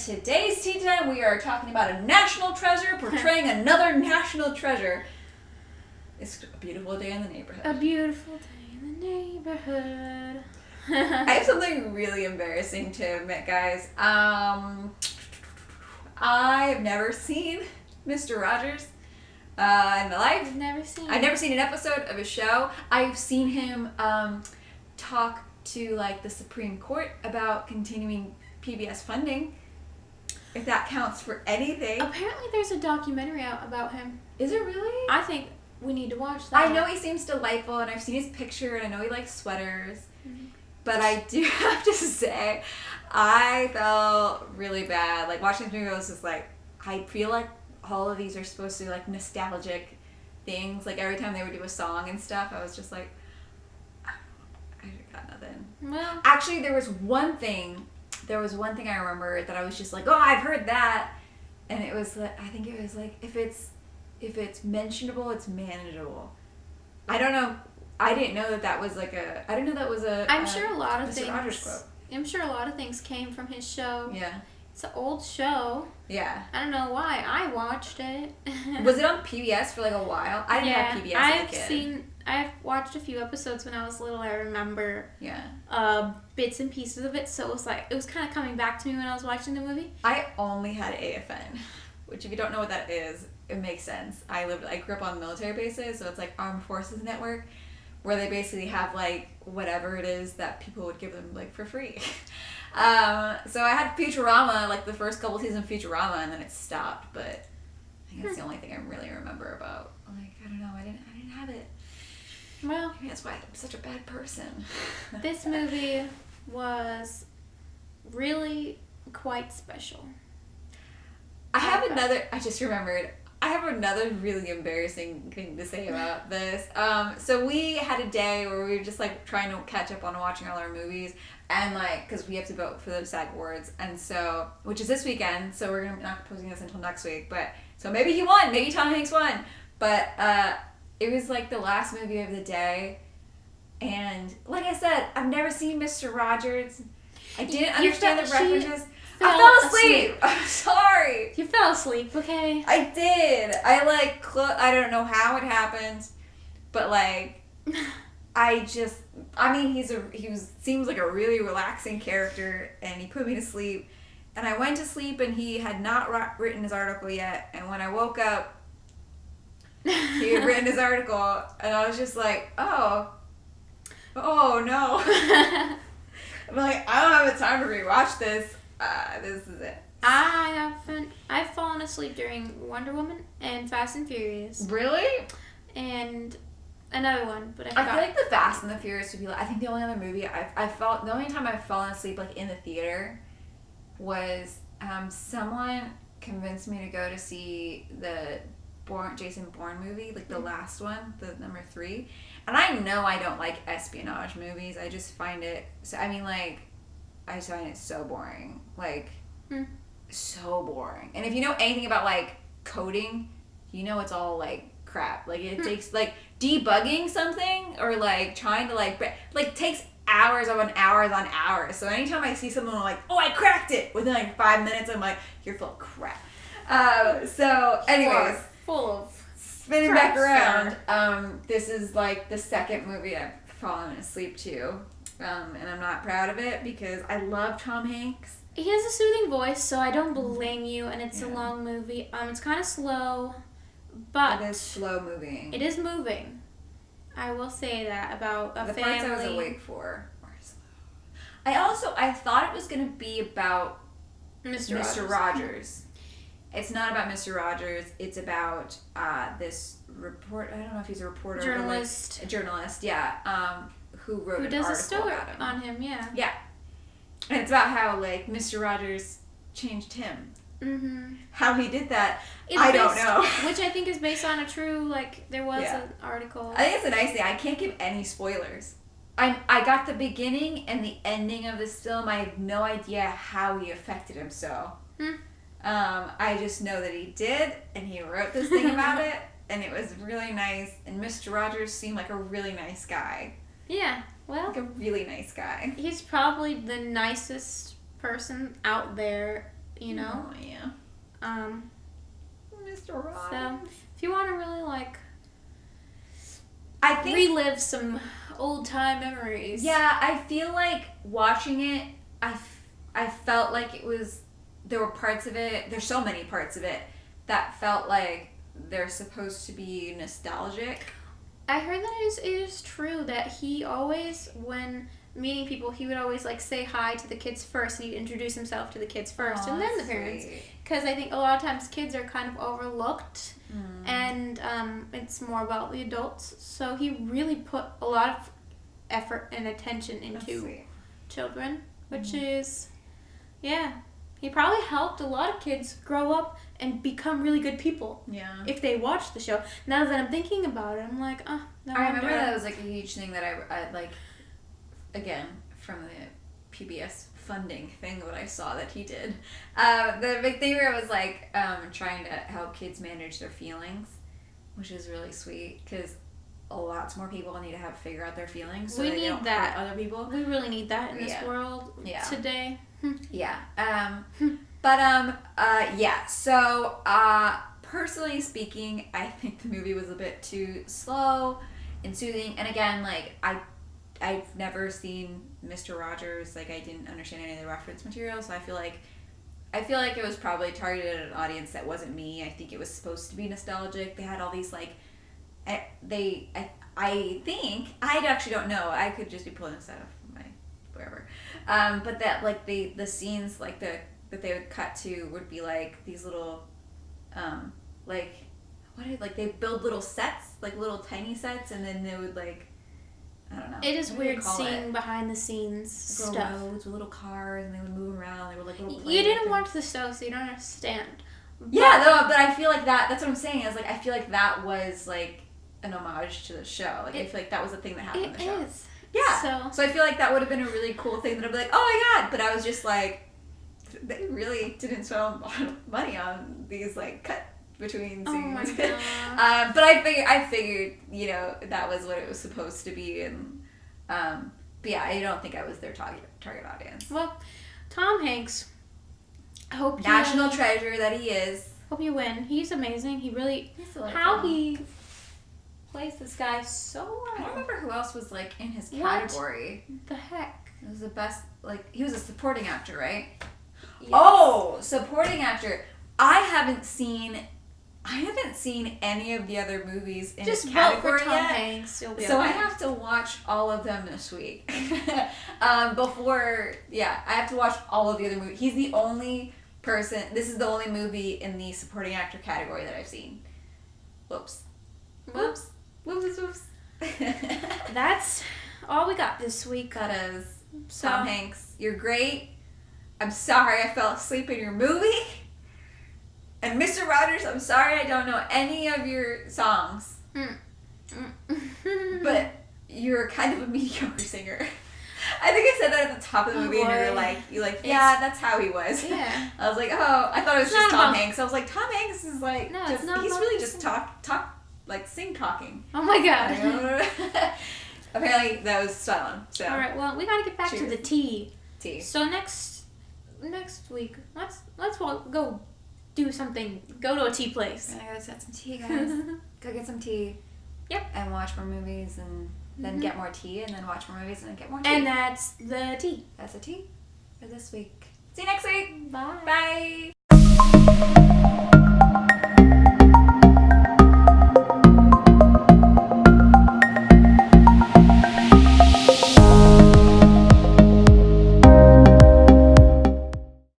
today's Tea Time, we are talking about a national treasure portraying another national treasure. It's a beautiful day in the neighborhood. A beautiful day in the neighborhood. I have something really embarrassing to admit, guys. I've never seen Mr. Rogers in my life. I've never seen an episode of his show. I've seen him talk to like the Supreme Court about continuing PBS funding, if that counts for anything. Apparently there's a documentary out about him. Is it really? I think we need to watch that. I know he seems delightful, and I've seen his picture, and I know he likes sweaters. Mm-hmm. But I do have to say, I felt really bad. Like, watching this movie, I was just like, I feel like all of these are supposed to be, like, nostalgic things. Like, every time they would do a song and stuff, I was just like, I got nothing. Well, actually, there was one thing I remember that I was just like, oh, I've heard that. And it was, I think it was like, if it's mentionable, it's manageable. I don't know. I didn't know that was like a. I didn't know that was a. I'm sure a lot of Mr. things. Rogers quote. I'm sure a lot of things came from his show. Yeah. It's an old show. Yeah. I don't know why. I watched it. Was it on PBS for like a while? I didn't have PBS as a kid. I've watched a few episodes when I was little. I remember. Yeah. Bits and pieces of it, so it was kind of coming back to me when I was watching the movie. I only had AFN, which if you don't know what that is, it makes sense. I grew up on military bases, so it's like Armed Forces Network, where they basically have like whatever it is that people would give them like for free. So I had Futurama, like the first couple seasons of Futurama, and then it stopped. But I think that's the only thing I really remember about. Like, I don't know, I didn't have it. Well, maybe that's why I'm such a bad person. This movie was really quite special. I just remembered. I have another really embarrassing thing to say about this. So we had a day where we were just like trying to catch up on watching all our movies, and like, cause we have to vote for the SAG Awards, and so, which is this weekend, so we're not posting this until next week, but, so maybe he won, maybe Tom Hanks won, but, it was like the last movie of the day, and like I said, I've never seen Mr. Rogers. I didn't understand the references. I fell asleep. I'm sorry. You fell asleep, okay? I did. I don't know how it happened, but like, he seems like a really relaxing character, and he put me to sleep, and I went to sleep, and he had not written his article yet, and when I woke up, he had written his article, and I was just like, oh no. I'm like, I don't have the time to rewatch this. This is it. I've fallen asleep during Wonder Woman and Fast and Furious. Really? And another one, but I feel like the Fast and the Furious would be like, I think the only other movie the only time I've fallen asleep like in the theater was someone convinced me to go to see the Jason Bourne movie, like the last one, the number 3. And I know I don't like espionage movies. I just find it I just find it so boring. Like, so boring. And if you know anything about, like, coding, you know it's all, like, crap. Like, it takes, like, debugging something or, like, trying to, like, takes hours on hours on hours. So anytime I see someone like, oh, I cracked it, within, like, 5 minutes, I'm like, you're full of crap. So, anyways. Full of spinning back around, this is, like, the second movie I've fallen asleep to. And I'm not proud of it because I love Tom Hanks. He has a soothing voice, so I don't blame you, and it's a long movie. It's kind of slow, but... It is slow moving. It is moving. I will say that about a family. The parts I was awake for were slow. I thought it was going to be about Mr. Rogers. It's not about Mr. Rogers. It's about this report. I don't know if he's a reporter. Journalist. A journalist, yeah. Who wrote an article a story about him. on him, yeah. Yeah. And it's about how, like, Mr. Rogers changed him. Mm-hmm. How he did that, I don't know. Which I think is based on a true, like, there was an article. I think it's a nice thing. I can't give any spoilers. I got the beginning and the ending of this film. I have no idea how he affected him so. I just know that he did, and he wrote this thing about it, and it was really nice, and Mr. Rogers seemed like a really nice guy. Yeah, well... Like a really nice guy. He's probably the nicest person out there you know? Oh, yeah. Mr. Rogers. So, if you want to really, like, I think relive some old-time memories. Yeah, I feel like watching it, I felt like it was, there were parts of it, there's so many parts of it, that felt like they're supposed to be nostalgic. I heard that it is true that he always, when meeting people, he would always, like, say hi to the kids first, and he'd introduce himself to the kids first, and then the parents. Because I think a lot of times kids are kind of overlooked, and it's more about the adults. So he really put a lot of effort and attention into children, which is, yeah. He probably helped a lot of kids grow up and become really good people. Yeah. If they watched the show. Now that I'm thinking about it, I'm like, oh, no I wonder. remember that was like a huge thing that I like, again, from the PBS funding thing that I saw that he did. The big thing where it was like trying to help kids manage their feelings, which is really sweet because lots more people need to figure out their feelings so we they need don't that. hurt other people. We really need that in this world today. Yeah. Yeah. So, personally speaking, I think the movie was a bit too slow and soothing. And again, like, I've never seen Mr. Rogers. Like, I didn't understand any of the reference material, so I feel like it was probably targeted at an audience that wasn't me. I think it was supposed to be nostalgic. They had all these, like, I think, I actually don't know. I could just be pulling this out of my wherever. But that, like, the scenes, like, that they would cut to would be, like, these little, they build little sets, like, little tiny sets, and then they would, like, I don't know. It is weird seeing behind the scenes like stuff. Little roads with little cars, and they would move around. They were, like, little You didn't watch the show, so you don't understand. Yeah, no, but I feel like that's what I'm saying, is, like, I feel like that was, like, an homage to the show. Like, I feel like that was a thing that happened in the show. It is. Yeah. So I feel like that would have been a really cool thing that I'd be like, oh my god. But I was just like, they really didn't spend a lot of money on these, like, cut between scenes. Oh my god. But I figured, you know, that was what it was supposed to be. And, but yeah, I don't think I was their target audience. Well, Tom Hanks, I hope National treasure that he is. Hope you win. He's amazing. He really, he plays this guy so well. I don't remember who else was, like, in his category. What the heck? It was the best, like, he was a supporting actor, right? Yes. Oh, supporting actor. I haven't seen any of the other movies in Just his category vote for Tom yet. Hanks. You'll be So okay. I have to watch all of them this week. I have to watch all of the other movies. He's the only person, this is the only movie in the supporting actor category that I've seen. Whoops. That's all we got this week. That is Tom Hanks. You're great. I'm sorry I fell asleep in your movie. And Mr. Rogers, I'm sorry I don't know any of your songs. But you're kind of a mediocre singer. I think I said that at the top of the movie, and you're like, yeah, that's how he was. Yeah. I was like, oh, I thought it was just Tom Hanks. I was like, Tom Hanks is like, no, just, it's not he's about really just sing talking. Oh my god. Apparently that was Stallone. So. All right, well, we gotta get back to the tea. So next week, let's go do something. Go to a tea place. We're gonna go get some tea, guys. Go get some tea. Yep. And watch more movies, and then get more tea, and then watch more movies, and then get more tea. And that's the tea. That's the tea for this week. See you next week. Bye. Bye.